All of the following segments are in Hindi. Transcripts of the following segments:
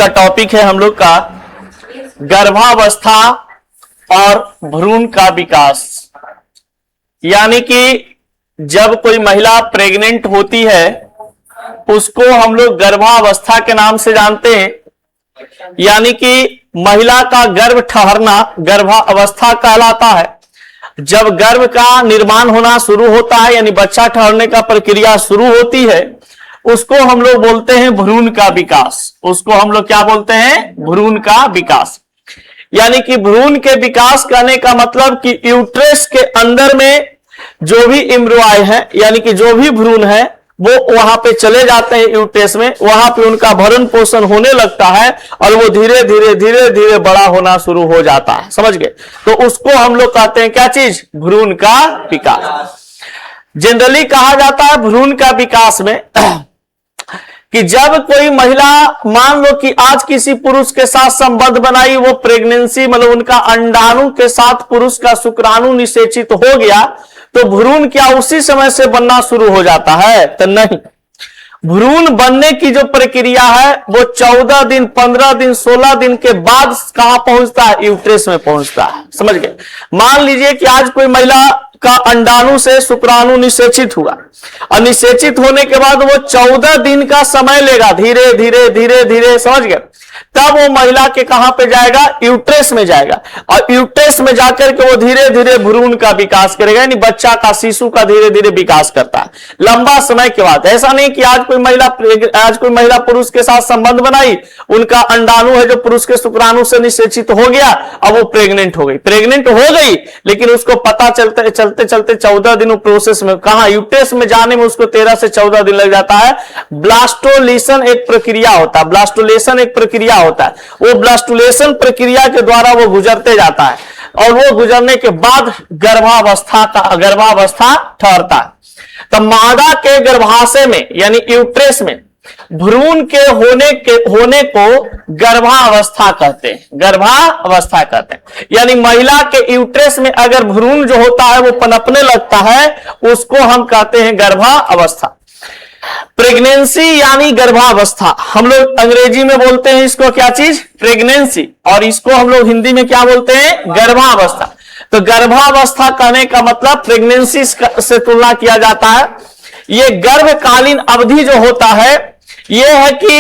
का टॉपिक है हम लोग का गर्भावस्था और भ्रूण का विकास। यानी कि जब कोई महिला प्रेग्नेंट होती है उसको हम लोग गर्भावस्था के नाम से जानते हैं। यानी कि महिला का गर्भ ठहरना गर्भावस्था कहलाता है। जब गर्भ का निर्माण होना शुरू होता है यानी बच्चा ठहरने का प्रक्रिया शुरू होती है उसको हम लोग बोलते हैं भ्रूण का विकास। उसको हम लोग क्या बोलते हैं? भ्रूण का विकास। यानी कि भ्रूण के विकास करने का मतलब कि यूट्रस के अंदर में जो भी एम्ब्रियो है यानी कि जो भी भ्रूण है वो वहां पे चले जाते हैं यूट्रस में, वहां पे उनका भरण पोषण होने लगता है और वो धीरे धीरे धीरे धीरे बड़ा होना शुरू हो जाता है। समझ गए? तो उसको हम लोग कहते हैं क्या चीज? भ्रूण का विकास। जनरली कहा जाता है भ्रूण का विकास में कि जब कोई महिला मान लो कि आज किसी पुरुष के साथ संबंध बनाई, वो प्रेगनेंसी मतलब उनका अंडाणु के साथ पुरुष का शुक्राणु निषेचित हो गया तो भ्रूण क्या उसी समय से बनना शुरू हो जाता है? तो नहीं, भ्रूण बनने की जो प्रक्रिया है वो 14 दिन 15 दिन 16 दिन के बाद कहां पहुंचता है? यूट्रस में पहुंचता है। समझ गए? मान लीजिए कि आज कोई महिला का अंडाणु से शुक्राणु निषेचित हुआ और निषेचित होने के बाद वो 14 दिन का समय लेगा, धीरे धीरे धीरे धीरे, समझ गए, तब वो महिला के कहां पे जाएगा? यूट्रस में जाएगा और यूट्रस में जाकर के वो धीरे धीरे भ्रूण का विकास करेगा यानी बच्चा का, शिशु का धीरे धीरे विकास करता है लंबा समय के बाद। ऐसा नहीं कि आज कोई महिला पुरुष के साथ संबंध बनाई, उनका अंडाणु है जो पुरुष के शुक्राणु से निषेचित हो गया, अब वो प्रेग्नेंट हो गई लेकिन उसको पता चलते चलते 14 दिन प्रोसेस में कहा यूट्रस में जाने में उसको 13 से 14 दिन लग जाता है। ब्लास्टोलेशन एक प्रक्रिया होता है, ब्लास्टोलेशन एक प्रक्रिया होता है, वो ब्लास्टोलेशन प्रक्रिया के द्वारा वो गुजरते जाता है और वो गुजरने के बाद गर्भावस्था ठहरता है। तो मादा के गर्भाशय में यानी यूट्रस में भ्रूण के होने को गर्भावस्था कहते हैं। गर्भावस्था कहते हैं यानी महिला के यूट्रस में अगर भ्रूण जो होता है वो पनपने लगता है उसको हम कहते हैं गर्भावस्था। प्रेगनेंसी यानी गर्भावस्था, हम लोग अंग्रेजी में बोलते हैं इसको क्या चीज? प्रेगनेंसी। और इसको हम लोग हिंदी में क्या बोलते हैं? गर्भावस्था। तो गर्भावस्था कहने का मतलब प्रेगनेंसी से तुलना किया जाता है। ये गर्भकालीन अवधि जो होता है यह है कि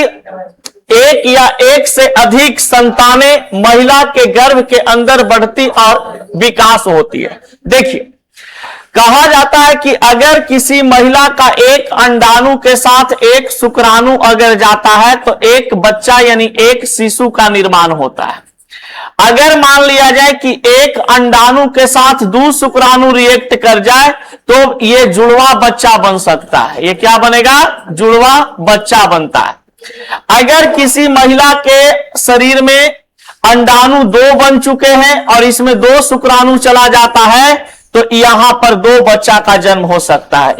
एक या एक से अधिक संतानें महिला के गर्भ के अंदर बढ़ती और विकास होती है। देखिए, कहा जाता है कि अगर किसी महिला का एक अंडाणु के साथ एक शुक्राणु अगर जाता है तो एक बच्चा यानी एक शिशु का निर्माण होता है। अगर मान लिया जाए कि एक अंडाणु के साथ 2 शुक्राणु रिएक्ट कर जाए तो ये जुड़वा बच्चा बन सकता है। ये क्या बनेगा? जुड़वा बच्चा बनता है। अगर किसी महिला के शरीर में अंडाणु 2 बन चुके हैं और इसमें 2 शुक्राणु चला जाता है तो यहां पर 2 बच्चा का जन्म हो सकता है,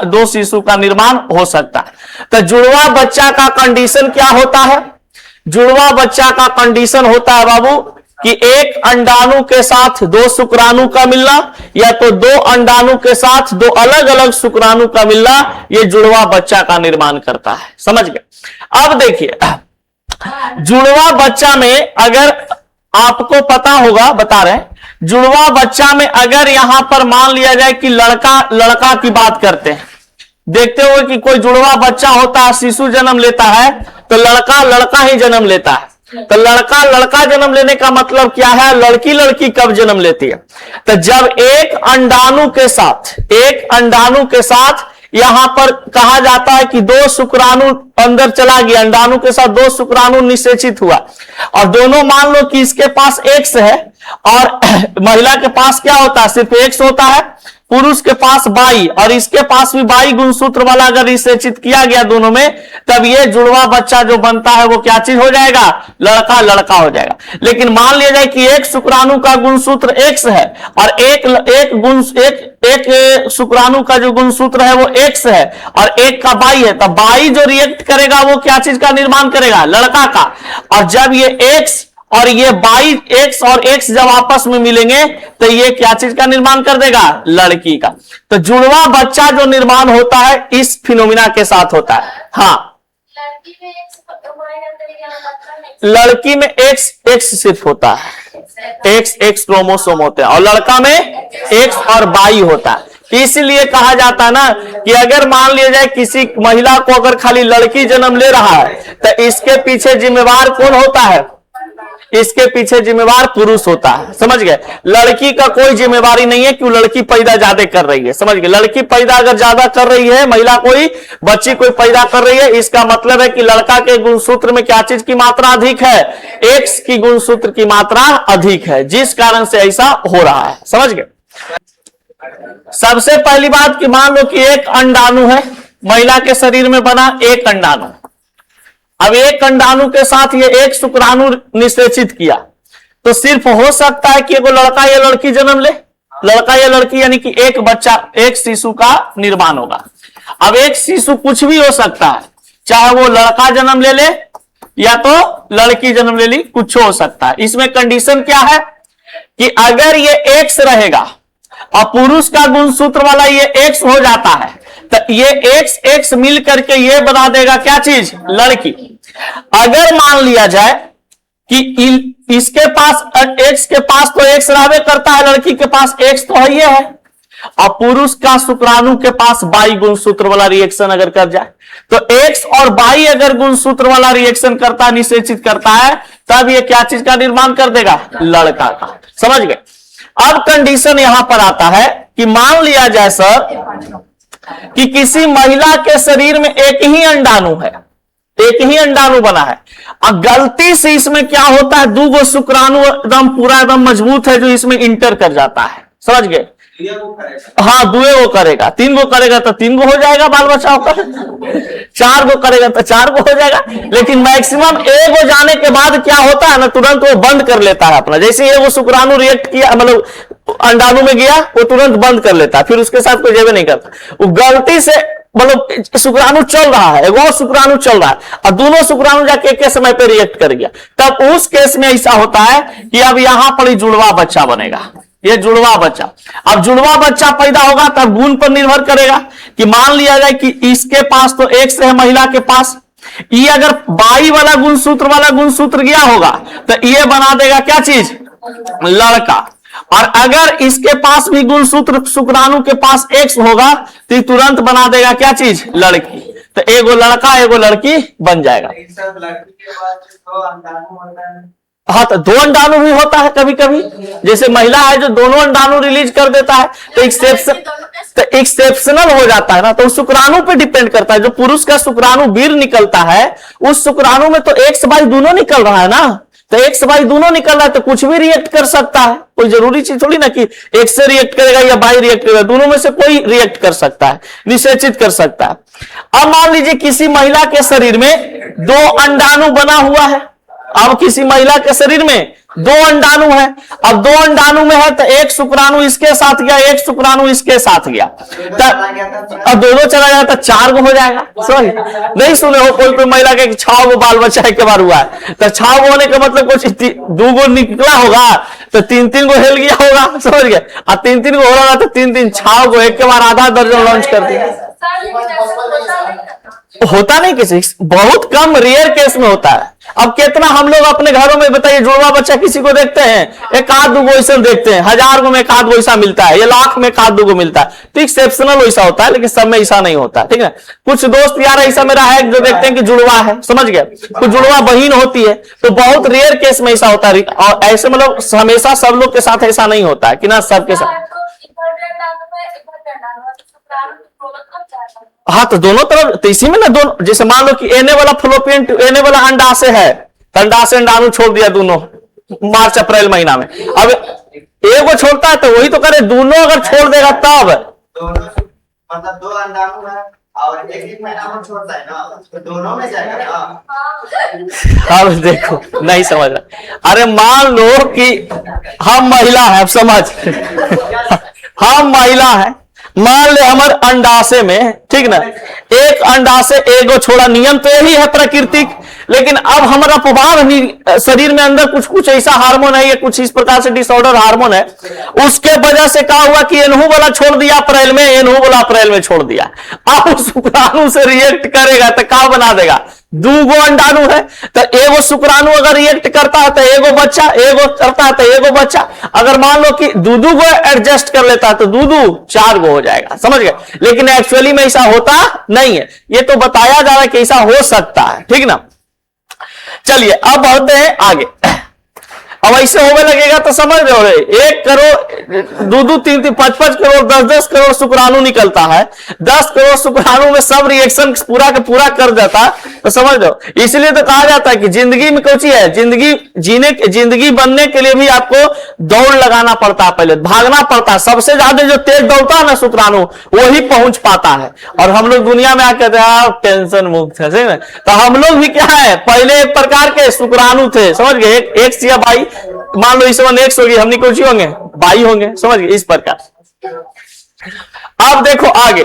2 शिशु का निर्माण हो सकता है। तो जुड़वा बच्चा का कंडीशन क्या होता है? जुड़वा बच्चा का कंडीशन होता है बाबू कि एक अंडाणु के साथ 2 शुक्राणु का मिलना या तो 2 अंडाणु के साथ 2 अलग अलग शुक्राणु का मिलना, ये जुड़वा बच्चा का निर्माण करता है। समझ गए? अब देखिए, जुड़वा बच्चा में अगर आपको पता होगा, बता रहे हैं, जुड़वा बच्चा में अगर यहां पर मान लिया जाए कि लड़का की बात करते हैं, देखते हो कि कोई जुड़वा बच्चा होता है, शिशु जन्म लेता है तो लड़का ही जन्म लेता है। तो लड़का जन्म लेने का मतलब क्या है? लड़की कब जन्म लेती है? तो जब एक अंडाणु के साथ यहां पर कहा जाता है कि 2 शुक्राणु अंदर चला गया, अंडाणु के साथ 2 शुक्राणु निषेचित हुआ और दोनों मान लो कि इसके पास X है और महिला के पास क्या होता है? सिर्फ X होता है, पुरुष के पास Y और इसके पास भी Y गुणसूत्र वाला अगर निषेचित किया गया दोनों में, तब ये जुड़वा बच्चा जो बनता है वो क्या चीज हो जाएगा? लड़का हो जाएगा। लेकिन मान लिया जाए कि एक शुक्राणु का गुणसूत्र X है और एक शुक्राणु का जो गुणसूत्र है वो X है और एक का Y है, तब Y जो रिएक्ट करेगा वो क्या चीज का निर्माण करेगा? लड़का का। और जब ये X और ये X और X जब आपस में मिलेंगे तो ये क्या चीज का निर्माण कर देगा? लड़की का। तो जुड़वा बच्चा जो निर्माण होता है इस फिनोमिना के साथ होता है। हाँ, लड़की में एक्स एक्स सिर्फ होता है, एक्स एक्स क्रोमोसोम होते हैं, और लड़का में एक्स और वाई होता है। इसलिए कहा जाता है ना कि अगर मान लिया जाए किसी महिला को अगर खाली लड़की जन्म ले रहा है तो इसके पीछे जिम्मेवार कौन होता है? इसके पीछे जिम्मेवार पुरुष होता है। समझ गए? लड़की का कोई जिम्मेवारी नहीं है कि वो लड़की पैदा ज्यादा कर रही है। समझ गए? लड़की पैदा अगर ज्यादा कर रही है, महिला कोई बच्ची कोई पैदा कर रही है, इसका मतलब है कि लड़का के गुणसूत्र में क्या चीज की मात्रा अधिक है? एक्स की गुणसूत्र की मात्रा अधिक है, जिस कारण से ऐसा हो रहा है। समझ गए? सबसे पहली बात कि मान लो कि एक अंडाणु है, महिला के शरीर में बना एक अंडाणु। अब एक अंडाणु के साथ ये एक शुक्राणु निषेचित किया, तो सिर्फ हो सकता है कि एगो लड़का या लड़की जन्म ले, लड़का या लड़की, यानी कि एक बच्चा, एक शिशु का निर्माण होगा। अब एक शिशु कुछ भी हो सकता है, चाहे वो लड़का जन्म ले ले या तो लड़की जन्म ले ली, कुछ हो सकता है। इसमें कंडीशन क्या है कि अगर ये एक्स रहेगा और पुरुष का गुणसूत्र वाला ये एक्स हो जाता है, तो ये एक्स एक्स मिल करके ये बना देगा क्या चीज? लड़की। अगर मान लिया जाए कि इसके पास एक्स के पास तो एक्स रहबे करता है, लड़की के पास एक्स तो है, ये है, और पुरुष का शुक्राणु के पास वाई गुणसूत्र वाला रिएक्शन अगर कर जाए, तो एक्स और वाई अगर गुणसूत्र वाला रिएक्शन करता है, निषेचित करता है, तब ये क्या चीज का निर्माण कर देगा? लड़का का। समझ गए? अब कंडीशन यहां पर आता है कि मान लिया जाए सर कि किसी महिला के शरीर में एक ही अंडाणु है, एक ही अंडाणु बना है, अब गलती से इसमें क्या होता है, दो शुक्राणु एकदम पूरा एकदम मजबूत है जो इसमें इंटर कर जाता है। समझ गए? हाँ, दुए वो करेगा, तीन गो करेगा तो तीन गो हो जाएगा बाल बच्चा होकर, चार गो करेगा तो चार गो हो जाएगा। लेकिन मैक्सिमम एक गो जाने के बाद क्या होता है ना, तुरंत वो बंद कर लेता है अपना। जैसे ये वो शुक्राणु रिएक्ट किया, मतलब अंडाणु में गया, वो तुरंत बंद कर लेता है, फिर उसके साथ कोई जेबे नहीं करता। वो गलती से मतलब शुक्राणु चल रहा है, वो शुक्राणु चल रहा है, और दोनों शुक्राणु जाके एक समय पे रिएक्ट कर गया, तब उस केस में ऐसा होता है कि अब यहां पर ही जुड़वा बच्चा बनेगा, ये जुड़वा बच्चा। अब जुड़वा बच्चा पैदा होगा तब गुण पर निर्भर करेगा कि मान लिया जाए कि इसके पास तो एक्स है, महिला के पास ये अगर वाई वाला गुणसूत्र गया होगा तो ये बना देगा क्या चीज? लड़का। और अगर इसके पास भी गुणसूत्र शुक्राणु के पास एक्स होगा तो ये तुरंत बना देगा क्या चीज? लड़की। तो एगो लड़का एगो लड़की बन जाएगा। हाँ, तो दो अंडाणु भी होता है कभी कभी, जैसे महिला है जो दोनों अंडाणु रिलीज कर देता है, तो एक्सेप्शनल हो जाता है ना, तो शुक्राणु पे डिपेंड करता है। जो पुरुष का शुक्राणु वीर निकलता है, उस शुक्राणु में तो एक्स वाई दोनों निकल रहा है ना, तो एक्स वाई दोनों निकल रहा है, तो कुछ भी रिएक्ट कर सकता है। कोई जरूरी चीज थोड़ी ना कि एक्स से रिएक्ट करेगा या वाई रिएक्ट करेगा, दोनों में से कोई रिएक्ट कर सकता है, निषेचित कर सकता है। अब मान लीजिए किसी महिला के शरीर में दो अंडाणु बना हुआ है, अब किसी महिला के शरीर में दो अंडाणु है, अब दो अंडाणु में है तो एक शुक्राणु इसके साथ गया, एक शुक्राणु इसके साथ गया, अब दोनों चला जाए तो चार गो हो जाएगा। सॉरी, नहीं सुने हो कोई महिला के 6 गो बाल बच्चा के बार हुआ है, तो 6 गो होने का मतलब कुछ 2 गो निकला होगा तो 3-3 गो हिल गया होगा। समझ गए? और 3-3 गो हो रहा तो 3-3 6 गो, एक के बार आधा दर्जन लॉन्च कर दिया। होता नहीं, किसी बहुत कम रेयर केस में होता है। अब कितना हम लोग अपने घरों में बताइए जुड़वा बच्चा किसी को देखते हैं, एक आध दो ऐसा देखते हैं, 1000 गो में एक आध ऐसा मिलता है, या लाख में एक आध दो मिलता है, तो एक्सेप्शनल ऐसा होता है, लेकिन सब में ऐसा नहीं होता। ठीक है? कुछ दोस्त यार ऐसा मेरा है जो देखते हैं कि जुड़वा है, समझ गए, कुछ जुड़वा बहन होती है, तो बहुत रेयर केस में ऐसा होता है। और ऐसे मतलब हमेशा सब लोग के साथ ऐसा नहीं होता है कि ना सबके साथ। हाँ, तो दोनों तरफ, तो इसी में ना दोनों, जैसे मान लो कि एने वाला फ्लोपियन एने वाला अंडाशय है, अंडाशय अंडाणु छोड़ दिया दोनों मार्च अप्रैल महीना में, अब एक वो छोड़ता है तो वही तो करे, दोनों अगर छोड़ देगा तब मतलब दो अंडाणु है और एक महीना में छोड़ता है ना, तो दोनों में जाएगा ना। अब देखो नहीं समझ रहा, अरे मान लो कि हम महिला है, अब समझ हम महिला है, मान ले हमारे अंडाशय में, ठीक ना, एक अंडाशय एगो छोड़ा, नियम तो यही है प्राकृतिक, लेकिन अब हमारा प्रभाव शरीर में अंदर कुछ कुछ ऐसा हार्मोन है या कुछ इस प्रकार से डिसऑर्डर हार्मोन है, उसके वजह से क्या हुआ कि एनहू वाला छोड़ दिया अप्रैल में, एनहू वाला अप्रैल में छोड़ दिया। अब शुक्राणु से रिएक्ट करेगा तो क्या बना देगा? दूगो अंडाणु है तो एगो शुक्राणु अगर रिएक्ट करता है तो एगो बच्चा, एगो करता है तो एगो बच्चा। अगर मान लो कि दू को एडजस्ट कर लेता है तो दू 4 गो हो जाएगा, समझ गए। लेकिन एक्चुअली में ऐसा होता नहीं है, ये तो बताया जा रहा है कि ऐसा हो सकता है, ठीक ना। चलिए अब बढ़ते हैं आगे। अब ऐसे होने लगेगा तो समझ रहे हो, 1 करोड़ 2 3 5 करोड़ 10 करोड़ शुक्राणु निकलता है, 10 करोड़ शुक्राणु में सब रिएक्शन पूरा का पूरा कर देता, तो समझ लो। इसलिए तो कहा जाता है कि जिंदगी में कुछ है, जिंदगी बनने के लिए भी आपको दौड़ लगाना पड़ता है, पहले भागना पड़ता है। सबसे ज्यादा जो तेज दौड़ता है ना शुक्राणु, वही पहुंच पाता है। और हम लोग दुनिया में आके कहते हैं टेंशन मुक्त है, सही ना। तो हम लोग भी क्या है, पहले एक प्रकार के शुक्राणु थे, समझ गए, एक या बाई, मान लो इस वन एक्स होगी, हमने कुछ होंगे बाई होंगे, समझ गए, इस प्रकार। अब देखो आगे,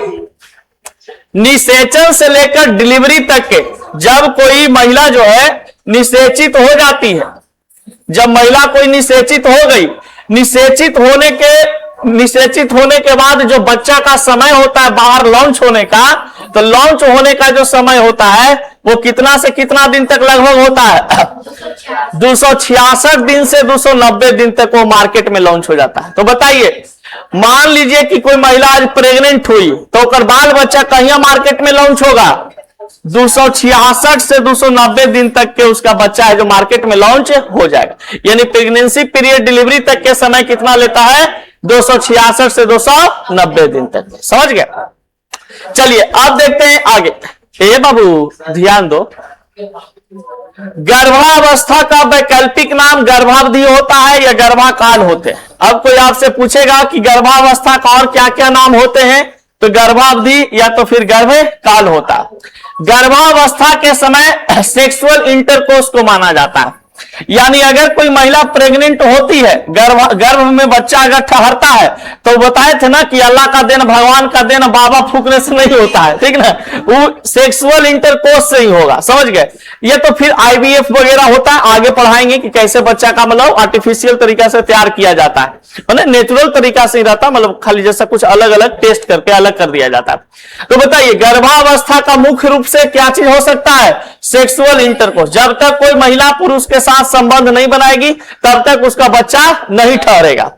निषेचन से लेकर डिलीवरी तक के, जब कोई महिला जो है निषेचित हो जाती है, जब महिला कोई निषेचित हो गई, निषेचित होने के बाद जो बच्चा का समय होता है बाहर लॉन्च होने का, तो लॉन्च होने का जो समय होता है वो कितना से कितना दिन तक लगभग होता है 266 दिन से 290 दिन तक वो मार्केट में लॉन्च हो जाता है। तो बताइए, मान लीजिए कि कोई महिला आज प्रेग्नेंट हुई तो उसका बाल बच्चा कहीं मार्केट में लॉन्च होगा, 266 से 290 दिन तक के उसका बच्चा है जो मार्केट में लॉन्च हो जाएगा। यानी प्रेगनेंसी पीरियड डिलीवरी तक के समय कितना लेता है, 266 से 290 दिन तक, समझ गए। चलिए अब देखते हैं आगे। ए बाबू ध्यान दो, गर्भावस्था का वैकल्पिक नाम गर्भावधि होता है या गर्भाकाल होते हैं। अब कोई आपसे पूछेगा कि गर्भावस्था का और क्या क्या नाम होते हैं, तो गर्भावधि या तो फिर गर्भकाल होता है। गर्भावस्था के समय सेक्सुअल इंटरकोर्स को माना जाता है, यानी अगर कोई महिला प्रेग्नेंट होती है, गर्भ में बच्चा अगर ठहरता है, तो बताए थे ना कि अल्लाह का देन, भगवान का देन बाबा फूकने से नहीं होता है, ठीक ना, वो सेक्सुअल इंटरकोर्स से ही होगा, समझ गए। ये तो फिर आईवीएफ वगैरह होता है, आगे पढ़ाएंगे कि कैसे बच्चा का मतलब आर्टिफिशियल तरीका से तैयार किया जाता है, नेचुरल तरीका से ही रहता, मतलब खाली जैसा कुछ अलग अलग टेस्ट करके अलग कर दिया जाता है। तो बताइए, गर्भावस्था का मुख्य रूप से क्या चीज हो सकता है, सेक्सुअल इंटरकोर्स। जब तक कोई महिला पुरुष के साथ संबंध नहीं बनाएगी तब तक उसका बच्चा नहीं ठहरेगा।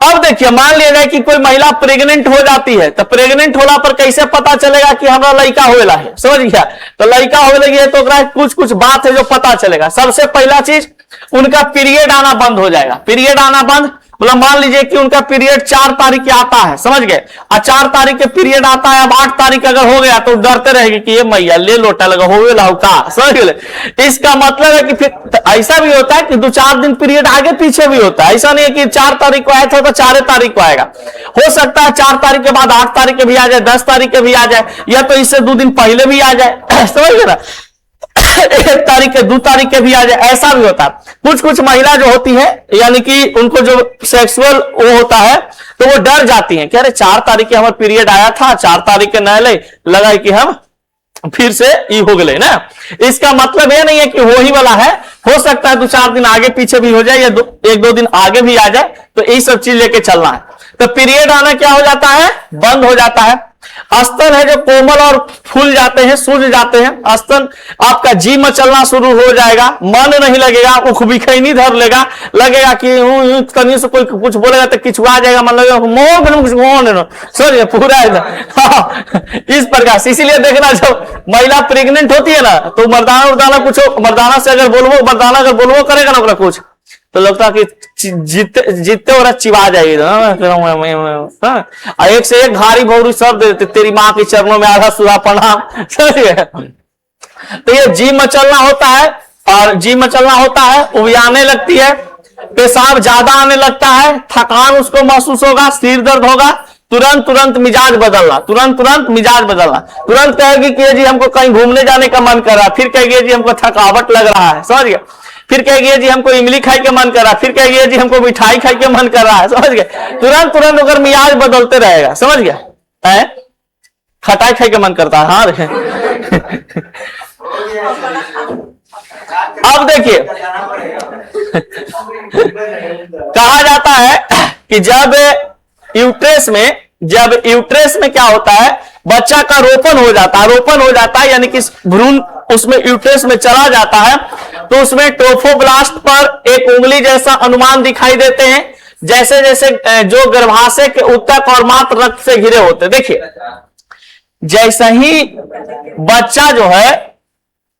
अब देखिए, मान लिया जाए कि कोई महिला प्रेग्नेंट हो जाती है, तो प्रेग्नेंट होला पर कैसे पता चलेगा कि हमारा लड़का होएला है, समझ गया। तो लड़का होने लगी है तो कुछ कुछ बात है जो पता चलेगा। सबसे पहला चीज, उनका पीरियड आना बंद हो जाएगा। पीरियड आना बंद मतलब मान लीजिए कि उनका पीरियड 4 तारीख के आता है, समझ गए, और 4 तारीख के पीरियड आता है, अब 8 तारीख अगर हो गया तो डरते रहेगी कि ये मैया ले लोटा लगा हो का, समझ गए। इसका मतलब है कि फिर ऐसा भी होता है कि 2-4 दिन पीरियड आगे पीछे भी होता है। ऐसा नहीं है कि 4 तारीख को आया था तो 4 तारीख को आएगा, हो सकता है 4 तारीख के बाद 8 तारीख के भी आ जाए, 10 तारीख के भी आ जाए, या तो इससे 2 दिन पहले भी आ जाए, समझ गए ना, 1 तारीख के 2 तारीख के भी आ जाए, ऐसा भी होता है। कुछ कुछ महिला जो होती है, यानी कि उनको जो सेक्सुअल वो होता है, तो वो डर जाती हैं कि अरे 4 तारीख के हमारा पीरियड आया था, 4 तारीख के नए लगा कि हम फिर से ई हो गए ना। इसका मतलब ये नहीं है कि वो ही वाला है, हो सकता है 2-4 दिन आगे पीछे भी हो जाए या 1-2 दिन आगे भी आ जाए, तो यही सब चीज लेके चलना है। तो पीरियड आना क्या हो जाता है, बंद हो जाता है। स्तन है जो कोमल और फूल जाते हैं, सूज जाते हैं। स्तन आपका जी मचलना शुरू हो जाएगा, मन नहीं लगेगा, उखबिखैनी धर लेगा, लगेगा कि कहीं से कोई कुछ बोलेगा तो किचुआ जाएगा, मन लगेगा समझ पूरा इस प्रकार से। इसीलिए देखना, जब महिला प्रेग्नेंट होती है ना, तो मर्दाना कुछ, मर्दाना से अगर बोलवो करेगा ना कुछ, तो लगता कि जीतते और चिवा जाएगी। एक से एक घारी भौरी शब्द देते, तेरी माँ के चरणों में आधा सुधा प्रणाम, समझिए। तो ये जी मचलना होता है, और जी मचलना होता है, उबियाने लगती है, पेशाब ज्यादा आने लगता है, थकान उसको महसूस होगा, सिर दर्द होगा, तुरंत मिजाज बदलना, तुरंत मिजाज बदलना, तुरंत कहेगी कि जी हमको कहीं घूमने जाने का मन कर रहा है, फिर कहेगी जी हमको थकावट लग रहा है, समझ गए, फिर कहेगी जी हमको इमली खाई के मन कर रहा है, फिर कहेगी जी हमको मिठाई खाई के मन कर रहा है, समझ गए। तुरंत अगर मिजाज बदलते रहेगा, समझ गया, खटाई खाई के मन करता है। हाँ अब देखिए, कहा जाता है कि जब यूट्रेस में क्या होता है, बच्चा का रोपण हो जाता है, रोपण हो जाता है यानी कि भ्रूण उसमें यूट्रस में चला जाता है, तो उसमें ट्रोफोब्लास्ट पर एक उंगली जैसा अनुमान दिखाई देते हैं, जैसे जैसे जो गर्भाशय के उत्तक और मात्र रक्त से घिरे होते। देखिए जैसे ही बच्चा जो है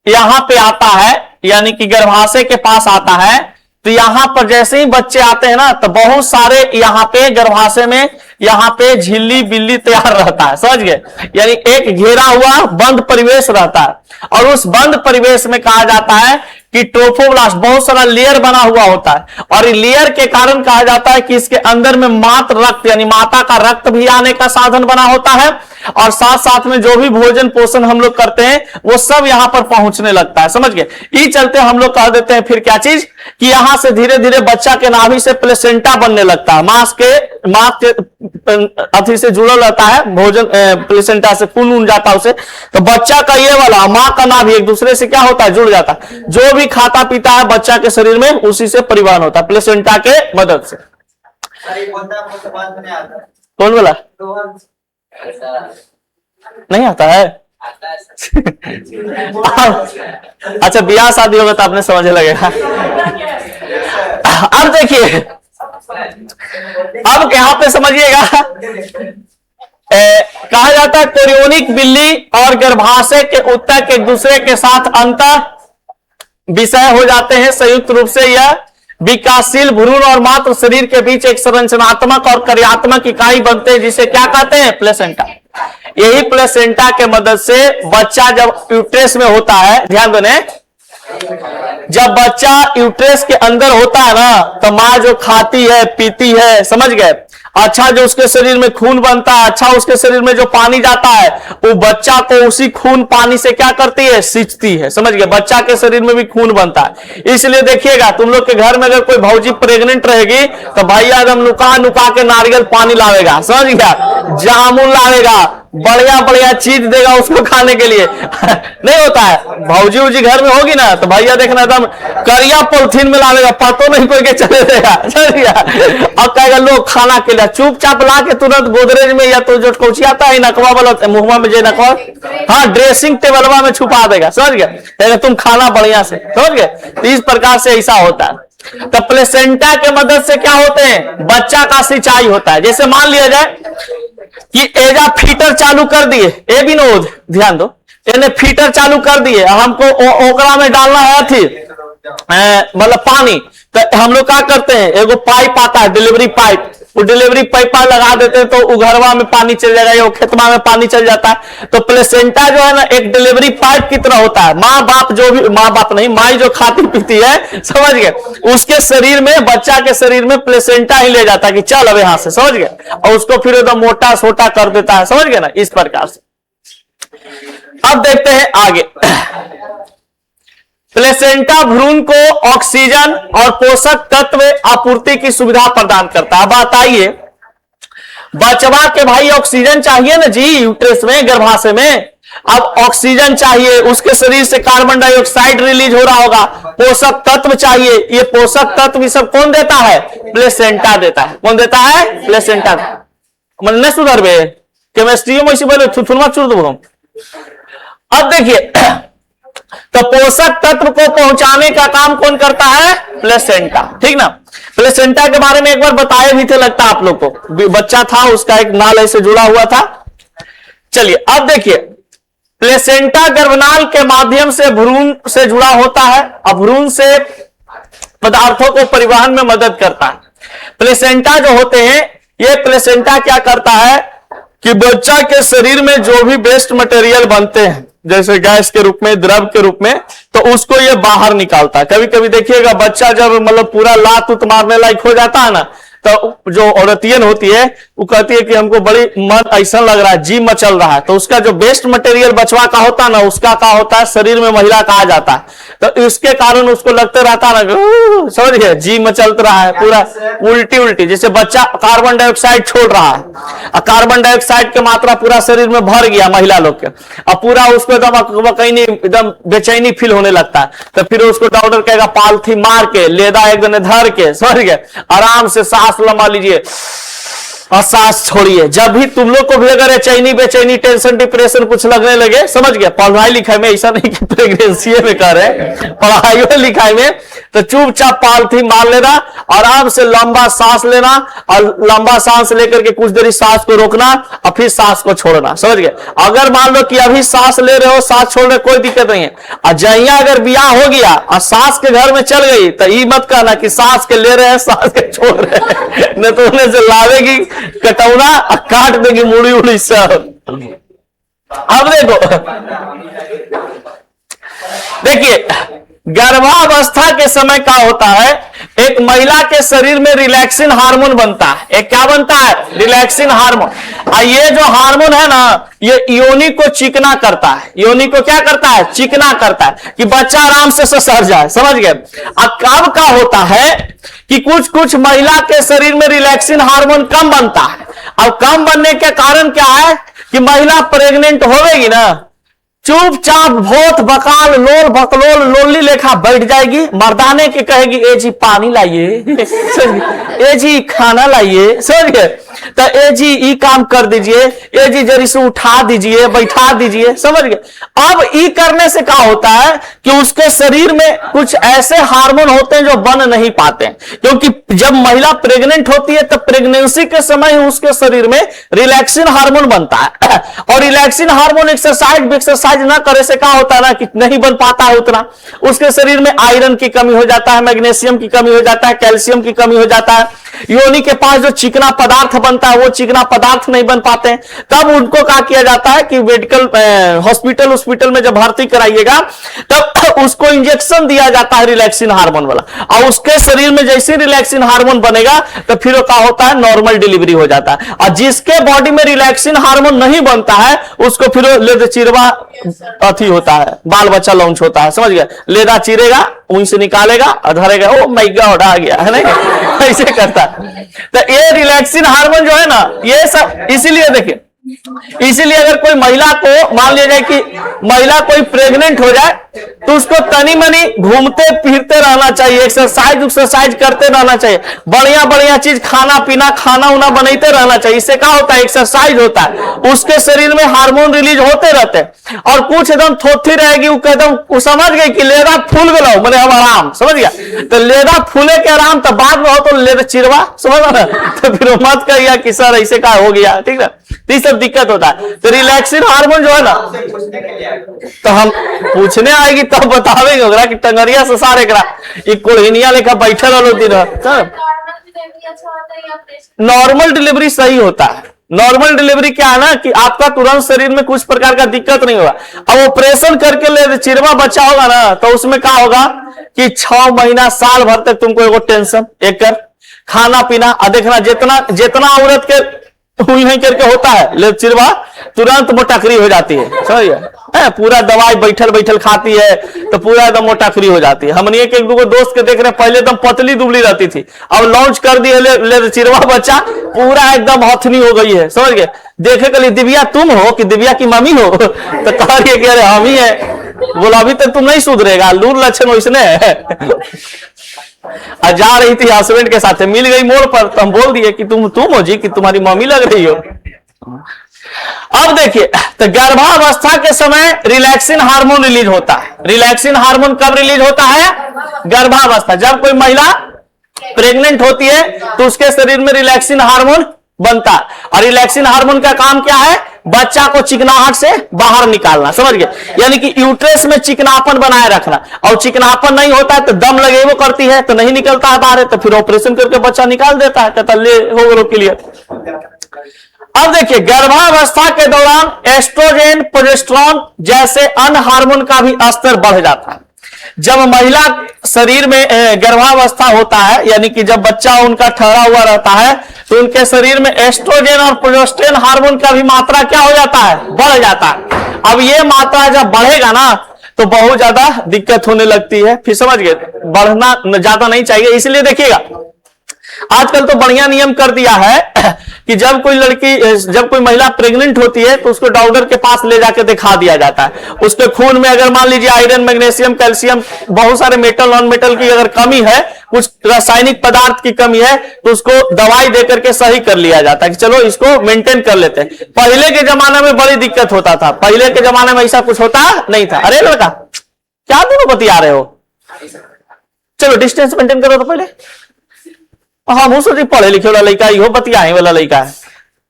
यहां पे आता है यानी कि गर्भाशय के पास आता है, तो यहां पर जैसे ही बच्चे आते हैं ना, तो बहुत सारे यहां पे गर्भाशय में यहां पे झिल्ली बिल्ली तैयार रहता है, समझ गए, यानी एक घेरा हुआ बंद परिवेश रहता है, और उस बंद परिवेश में कहा जाता है कि ट्रोफोब्लास्ट बहुत सारा लेयर बना हुआ होता है, और लेयर के कारण कहा जाता है कि इसके अंदर में मात्र रक्त यानी माता का रक्त भी आने का साधन बना होता है, और साथ साथ में जो भी भोजन पोषण हम लोग करते हैं वो सब यहां पर पहुंचने लगता है, समझ गए। इस चलते हम लोग कह देते हैं फिर क्या चीज कि यहां से धीरे धीरे बच्चा के नाभि से प्लेसेंटा बनने लगता है, मांस के अथी से जुड़ा रहता है भोजन, प्लेसेंटा से खून उन जाता है उसे, तो बच्चा का ये वाला मां का नाभि एक दूसरे से क्या होता है, जुड़ जाता है, जो भी खाता पीता है बच्चा के शरीर में उसी से परिवहन होता है प्लेसेंटा के मदद से। कौन बोला नहीं आता है? अच्छा ब्याह शादी होगा तो आपने समझ लगेगा। अब देखिए, अब यहां पे समझिएगा, कहा जाता है कोरियोनिक बिल्ली और गर्भाशय के उत्तक एक दूसरे के साथ अंतर विषय हो जाते हैं, संयुक्त रूप से यह विकासशील भ्रूण और मात्र शरीर के बीच एक संरचनात्मक और कार्यात्मक इकाई बनते हैं, जिसे क्या कहते हैं, प्लेसेंटा। यही प्लेसेंटा के मदद से बच्चा जब यूट्रस में होता है, ध्यान देने, जब बच्चा यूट्रस के अंदर होता है ना, तो माँ जो खाती है पीती है, समझ गए, अच्छा जो उसके शरीर में खून बनता है, अच्छा उसके शरीर में जो पानी जाता है वो बच्चा को उसी खून पानी से क्या करती है, सींचती है, समझ गए, बच्चा के शरीर में भी खून बनता है। इसलिए देखिएगा तुम लोग के घर में अगर कोई भौजी प्रेग्नेंट रहेगी तो भैया एकदम नुका नुका के नारियल पानी लावेगा, समझ गया, जामुन लावेगा, बढ़िया बढ़िया चीज देगा उसको खाने के लिए। नहीं होता है, भौजी उजी घर में होगी ना तो भैया देखना एकदम करिया पॉलिथीन में लावेगा, पतो नहीं कोई के चले देगा, अब कहेगा लोग खाना के लिए चुपचाप ला के तुरंत गोदरेज में या तो जो कौची आता है नकवा वाला मुंहवा में, जो नकवा, हाँ ड्रेसिंग टेबलवा में छुपा देगा, समझ गए, तुम खाना बढ़िया से, समझ गए। तो इस प्रकार से ऐसा होता है। तो प्लेसेंटा के मदद से क्या होते हैं, बच्चा का सिंचाई होता है। जैसे मान लिया जाए कि एजा फीटर चालू कर दिए, ए विनोद ध्यान दो, इन्हें फीटर चालू कर दिए, हमको ओकरा में डालना है थी मतलब पानी, तो हम लोग क्या करते हैं, एगो पाइप आता है डिलीवरी पाइप, वो डिलीवरी पाइप लगा देते हैं तो उघरवा में पानी चल जाएगा या खेतवा में पानी चल जाता है। तो प्लेसेंटा जो है ना एक डिलीवरी पाइप की तरह होता है, माँ बाप जो भी, माँ बाप नहीं, माई जो खाती पीती है, समझ गए, उसके शरीर में, बच्चा के शरीर में प्लेसेंटा ही ले जाता है कि चल अब यहां से, समझ गए, और उसको फिर एकदम मोटा सोटा कर देता है, समझ गए ना, इस प्रकार से। अब देखते हैं आगे। प्लेसेंटा भ्रूण को ऑक्सीजन और पोषक तत्व आपूर्ति की सुविधा प्रदान करता है। बताइए, बचवा के भाई ऑक्सीजन चाहिए ना जी, यूट्रस में, गर्भाशय में, अब ऑक्सीजन चाहिए, उसके शरीर से कार्बन डाइऑक्साइड रिलीज हो रहा होगा, पोषक तत्व चाहिए, ये पोषक तत्व ये सब कौन देता है, प्लेसेंटा देता है। कौन देता है, प्लेसेंटा। मन नहीं सुधर बे, केमिस्ट्री में ऐसी बोले थुथुरमा चुर दो हम। अब देखिए, तो पोषक तत्व को पहुंचाने का काम कौन करता है, प्लेसेंटा, ठीक ना। प्लेसेंटा के बारे में एक बार बताए भी थे लगता आप लोग को, बच्चा था उसका एक नाल ऐसे जुड़ा हुआ था। चलिए अब देखिए, प्लेसेंटा गर्भनाल के माध्यम से भ्रूण से जुड़ा होता है, अब भ्रूण से पदार्थों को परिवहन में मदद करता है। प्लेसेंटा जो होते हैं, ये प्लेसेंटा क्या करता है कि बच्चा के शरीर में जो भी वेस्ट मटेरियल बनते हैं, जैसे गैस के रूप में, द्रव के रूप में, तो उसको ये बाहर निकालता है। कभी कभी देखिएगा बच्चा जब मतलब पूरा लात उत मारने लायक हो जाता है ना, तो जो औरतियन होती है वो कहती है कि हमको बड़ी मन ऐसा लग रहा है, जी मचल रहा है, तो उसका जो वेस्ट मटेरियल बचवा का होता है ना, उसका क्या होता है, शरीर में महिला का आ जाता है, तो इसके कारण उसको लगते रहता है ना, समझ गए, जी मचलता रहा है पूरा उल्टी उल्टी, जैसे बच्चा कार्बन डाइऑक्साइड छोड़ रहा है, और कार्बन डाइऑक्साइड की मात्रा पूरा शरीर में भर गया महिला लोग के, अब पूरा उसको एकदम बेचैनी फील होने लगता है, तो फिर उसको डॉक्टर कहेगा पालथी मार के, लेदा एक दिन धर के, समझ गए, आराम से सांस लंबा लीजिए, और सांस छोड़िए। जब भी तुम लोग को भी अगर चैनी बेचैनी टेंशन डिप्रेशन कुछ लगने लगे, समझ गया, पढ़ाई लिखाई में, ऐसा नहीं कि प्रेगनेंसी में कर रहे, पढ़ाई और लिखाई में, तो चुपचाप पॉलिथीन मार लेना, आराम से लंबा सांस लेना, और लंबा सांस लेकर के कुछ देर सांस को रोकना और फिर सांस को छोड़ना, समझ गए। अगर मान लो कि अभी सांस ले रहे हो, सांस छोड़ रहे, कोई दिक्कत नहीं है। और जहिया अगर ब्याह हो गया और सांस के घर में चल गई, तो ये मत कहना कि सांस के ले रहे हैं सांस के छोड़ रहे हैं, नहीं तो उन्हें से लावेगी कटौना और काट देगी मुड़ी उड़ी सब। अब देखिए गर्भावस्था के समय क्या होता है, एक महिला के शरीर में रिलैक्सिन हार्मोन बनता है। एक क्या बनता है? Relaxin hormone. और ये जो हार्मोन है ना, ये योनि को चिकना करता है। योनि को क्या करता है? चिकना करता है, कि बच्चा आराम से ससर जाए, समझ गए। अब कब का होता है कि कुछ कुछ महिला के शरीर में रिलैक्सिन हार्मोन कम बनता है। अब कम बनने के कारण क्या है कि महिला प्रेग्नेंट होगी ना, चुपचाप भोत बकाल लोल बकलोल लोली लेखा बैठ जाएगी, मर्दाने के कहेगी ए जी पानी लाइए, ए जी खाना लाइए, समझ गए, तो ए जी ई काम कर दीजिए, ए जी जरी से उठा दीजिए, बैठा दीजिए, समझ गए। अब ई करने से क्या होता है कि उसके शरीर में कुछ ऐसे हार्मोन होते हैं जो बन नहीं पाते, क्योंकि जब महिला प्रेग्नेंट होती है तब प्रेगनेंसी के समय ही उसके शरीर में रिलैक्सिन हार्मोन बनता है। और रिलैक्सिन हार्मोन एक्सरसाइज ना करे से क्या होता है ना कि नहीं बन पाता है उतना, उसके शरीर में आयरन की कमी हो जाता है, मैग्नीशियम की कमी हो जाता है, कैल्शियम की कमी हो जाता है। योनि के पास जो चिकना पदार्थ बनता है वो चिकना पदार्थ नहीं बन पाते हैं। तब उनको क्या किया जाता है कि मेडिकल हॉस्पिटल में जब भर्ती कराइएगा तब उसको इंजेक्शन दिया जाता है रिलैक्सिन हार्मोन वाला, और उसके शरीर में जैसे रिलैक्सिन हार्मोन बनेगा तो फिर क्या होता है, नॉर्मल डिलीवरी हो जाता है। और जिसके बॉडी में रिलैक्सिन हार्मोन नहीं बनता है उसको फिर लेद चिरवा अथी होता है, बाल बच्चा लॉन्च होता है, समझ गया। लेदा चिरेगा, ऊन से निकालेगा और धरेगा, ओ माय गॉड आ गया है ना, ऐसे करता है। तो ये रिलैक्सिन हार्मोन जो है ना, ये सब इसीलिए देखिए, इसीलिए अगर कोई महिला को मान लिया जाए कि महिला कोई प्रेग्नेंट हो जाए तो उसको तनी मनी घूमते फिरते रहना चाहिए, एक्सरसाइज करते रहना चाहिए, बढ़िया चीज खाना उना बनाते रहना चाहिए। इससे क्या होता है, एक्सरसाइज होता है, उसके शरीर में हार्मोन रिलीज होते रहते हैं। और कुछ एकदम थोथी रहेगी, वो समझ गई कि लेदा फूल गलो मैंने हम आराम, समझ गया। तो लेदा फूले के आराम, तो बाद में हो तो लेदा चिरवा, समझ ना, तो फिर मत कहिए कि सर ऐसे का हो गया, ठीक है, तो सब दिक्कत होता है। तो रिलैक्सिन हार्मोन जो है ना, तो हम पूछने आएगी तब बतावेंगे ओकरा कि टंगरिया से सारे करा ये कोढ़िनिया लेखा बैठल वालों दिन। नॉर्मल डिलीवरी सही होता है। नॉर्मल डिलीवरी क्या है ना कि आपका तुरंत शरीर में कुछ प्रकार का दिक्कत नहीं होगा। अब ऑपरेशन करके ले चिरवा बच्चा होगा ना, तो उसमें क्या होगा कि 6 महीना साल भर तक तुमको एगो टेंशन, एक खाना पीना, और देखना जितना औरत के हुई नहीं करके होता है ले चिरवा, तुरंत मोटाखरी हो जाती है, समझिए। पूरा दवाई बैठल खाती है तो पूरा एकदम मोटाखरी हो जाती है। हमने एक दो दोस्त के देख रहे, पहले एकदम पतली दुबली रहती थी, अब लॉन्च कर दिए ले चिरवा बच्चा, पूरा एकदम हथनी हो गई है, समझ गए। देखे के लिए दिव्या तुम हो कि दिव्या की मम्मी हो, तो कह रही है कि अरे हम ही है। बोला अभी तक तुम नहीं सुधरेगा, लूर लक्षण वैसने है। जा रही थी हस्बैंड के साथ, मिल गई मोड़ पर, तो हम बोल दिए कि तुम हो जी, कि तुम्हारी मम्मी लग रही हो। अब देखिए, तो गर्भावस्था के समय रिलैक्सिन हार्मोन रिलीज होता है। रिलैक्सिन हार्मोन कब रिलीज होता है? गर्भावस्था। जब कोई महिला प्रेग्नेंट होती है तो उसके शरीर में रिलैक्सिन हार्मोन बनता है। और रिलैक्सिन हार्मोन का काम क्या है? बच्चा को चिकनाहट से बाहर निकालना, समझ गए, यानी कि यूट्रस में चिकनापन बनाए रखना। और चिकनापन नहीं होता है तो दम लगे वो करती है तो नहीं निकलता है बाहर, तो फिर ऑपरेशन करके बच्चा निकाल देता है, कहता ले हो गया क्लियर। अब देखिए, गर्भावस्था के दौरान एस्ट्रोजन, प्रोजेस्टेरोन जैसे अन्य हार्मोन का भी स्तर बढ़ जाता है। जब महिला शरीर में गर्भावस्था होता है, यानी कि जब बच्चा उनका ठहरा हुआ रहता है, तो उनके शरीर में एस्ट्रोजन और प्रोजेस्टेरोन हार्मोन का भी मात्रा क्या हो जाता है? बढ़ जाता है। अब ये मात्रा जब बढ़ेगा ना तो बहुत ज्यादा दिक्कत होने लगती है, फिर समझ गए, बढ़ना ज्यादा नहीं चाहिए। इसलिए देखिएगा, आजकल तो बढ़िया नियम कर दिया है कि जब कोई महिला प्रेग्नेंट होती है तो उसको डॉक्टर के पास ले जाके दिखा दिया जाता है। उसके खून में अगर मान लीजिए आयरन, मैग्नीशियम, कैल्शियम, बहुत सारे मेटल, नॉन मेटल की अगर कमी है, कुछ रासायनिक पदार्थ की कमी है, तो उसको दवाई देकर के सही कर लिया जाता है कि चलो इसको मेंटेन कर लेते हैं। पहले के जमाने में बड़ी दिक्कत होता था, पहले के जमाने में ऐसा कुछ होता नहीं था। अरे लड़का क्या दोनों बतिया रहे हो, चलो डिस्टेंस मेंटेन करो तो पहले। हाँ वो सोची पढ़े लिखे वाला लड़का इहो बतियाए वाला लड़का है,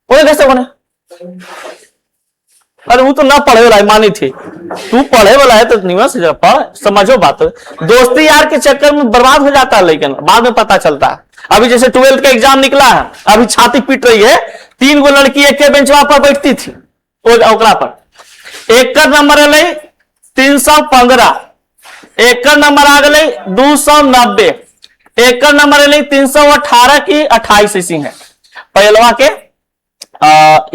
वो कैसे बने? अरे वो तो ना पढ़े वाला है, मानी थी, तू पढ़े वाला है तो निवास से पढ़, समझो बात। दोस्ती यार के चक्कर में बर्बाद हो जाता है, लेकिन बाद में पता चलता है। अभी जैसे 12th का एग्जाम निकला है, अभी छाती पीट रही है, 3 गो लड़की एक के बेंच पर बैठती थी, ओकरा पर एक का नंबर है 315, एक का नंबर आ गए 290, एक का नंबर है 318 की 28 इसी है, पहलवा के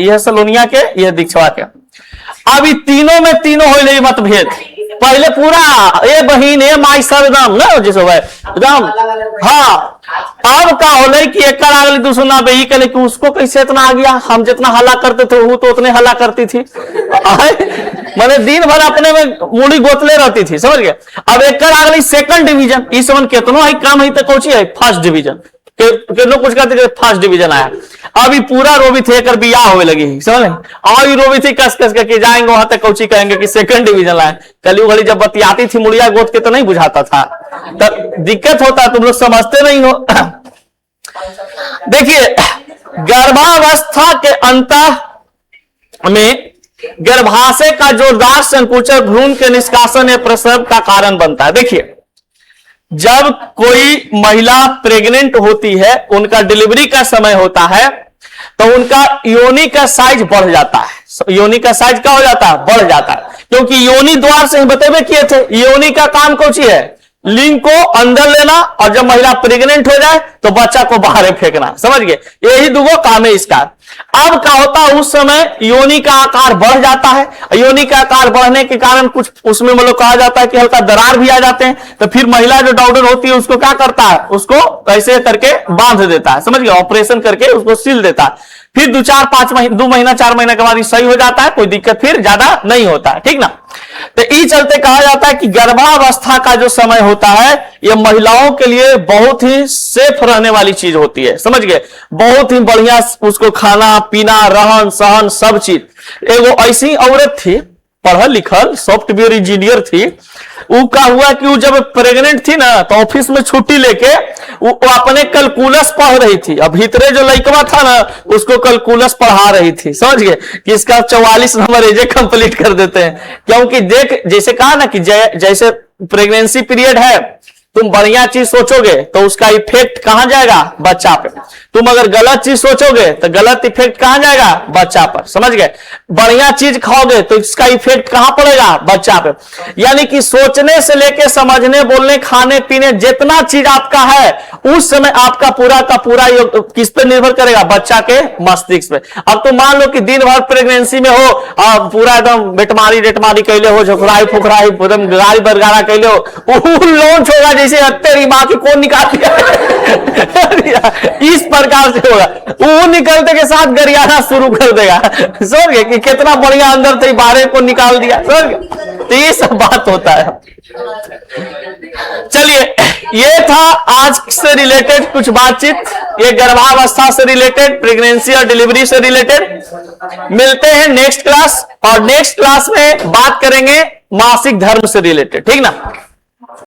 यह सलोनिया के, यह दीक्षवा के। अभी तीनों में तीनों हो रही मतभेद। पहले पूरा ए बहिन ए माई सब एकदम ना जैसे एकदम। हाँ अब का हो कि एक आ गई 290, ये कहले कि उसको कैसे इतना आ गया, हम जितना हल्ला करते थे वो तो उतने हल्ला करती थी। मैंने दिन भर अपने में मुड़ी गोतले रहती थी, समझ गए। अब एक आ गई 2nd डिवीजन, इस वन कितनो है काम है तो कौची है 1st डिवीजन के लोग कुछ कहते 1st डिवीजन आया। अभी पूरा रोबी थे कर बियाह होने लगी, समझ और रोबी थी कस कस के जाएंगे वहां तक कौची कहेंगे कि 2nd डिवीजन लाए। कल घड़ी जब बतियाती थी मुड़िया गोत के तो नहीं बुझाता था, तो दिक्कत होता, तुम लोग समझते नहीं हो। देखिए गर्भावस्था के अंत में गर्भाशय का जोरदार संकुचन भ्रूण के निष्कासन या प्रसव का कारण बनता है। देखिए जब कोई महिला प्रेग्नेंट होती है, उनका डिलीवरी का समय होता है, तो उनका योनि का साइज बढ़ जाता है। योनि का साइज क्या हो जाता है? बढ़ जाता है, क्योंकि योनि द्वार से ही बतेबे किए थे, योनि का काम कौन सी है? लिंग को अंदर लेना, और जब महिला प्रेग्नेंट हो जाए तो बच्चा को बाहर फेंकना, समझ गए। यही दुगो काम है इसका। अब क्या होता है, उस समय योनि का आकार बढ़ जाता है, योनि का आकार बढ़ने के कारण कुछ उसमें मतलब कहा जाता है कि हल्का दरार भी आ जाते हैं, तो फिर महिला जो डॉक्टर होती है उसको क्या करता है, उसको ऐसे करके बांध देता है, समझ गए, ऑपरेशन करके उसको सील देता है। फिर 2 महीना 4 महीना के बाद ये सही हो जाता है, कोई दिक्कत फिर ज्यादा नहीं होता है, ठीक ना। तो इस चलते कहा जाता है कि गर्भावस्था का जो समय होता है यह महिलाओं के लिए बहुत ही सेफ रहने वाली चीज होती है, समझ गए। बहुत ही बढ़िया उसको खाना पीना रहन सहन सब चीज। एगो ऐसी औरत थी, पढ़ल लिखल सॉफ्टवेयर इंजीनियर थी, वो का हुआ कि वो जब प्रेग्नेंट थी ना तो ऑफिस में छुट्टी लेके वो अपने कैलकुलस पढ़ रही थी। अब भीतरे जो लड़का था ना उसको कैलकुलस पढ़ा रही थी, समझ गए, कि इसका 44 नंबर एजे कंप्लीट कर देते हैं। क्योंकि देख जैसे कहा ना कि जैसे प्रेगनेंसी पीरियड है, तुम बढ़िया चीज सोचोगे तो उसका इफेक्ट कहां जाएगा? बच्चा पे। तुम अगर गलत चीज सोचोगे तो गलत इफेक्ट कहां जाएगा? बच्चा पर, समझ गए। बढ़िया चीज खाओगे तो इसका इफेक्ट कहां पड़ेगा? बच्चा पे। यानी कि सोचने से लेके समझने, बोलने, खाने पीने जितना चीज आपका है उस समय आपका पूरा का पूरा किस पे निर्भर करेगा? बच्चा के मस्तिष्क पे। अब तो मान लो कि दिन भर प्रेगनेंसी में हो, पूरा एकदम बेटमारी डेटमारी कैले हो, झोकराई फुकराई एकदम गाड़ी बरगारा कैले हो, लॉन्च होगा जैसे तेरी माँ की कौन निकाल दिया इस प्रकार से होगा। वो निकलते के साथ गरियाना शुरू कर देगा, समझ गए कि कितना बढ़िया अंदर थे बाहर को निकाल दिया, समझ गए। तो ये सब बात होता है। चलिए ये था आज से रिलेटेड कुछ बातचीत, ये गर्भावस्था से रिलेटेड, प्रेगनेंसी और डिलीवरी से रिलेटेड। मिलते हैं नेक्स्ट क्लास, और नेक्स्ट क्लास में बात करेंगे मासिक धर्म से रिलेटेड, ठीक ना।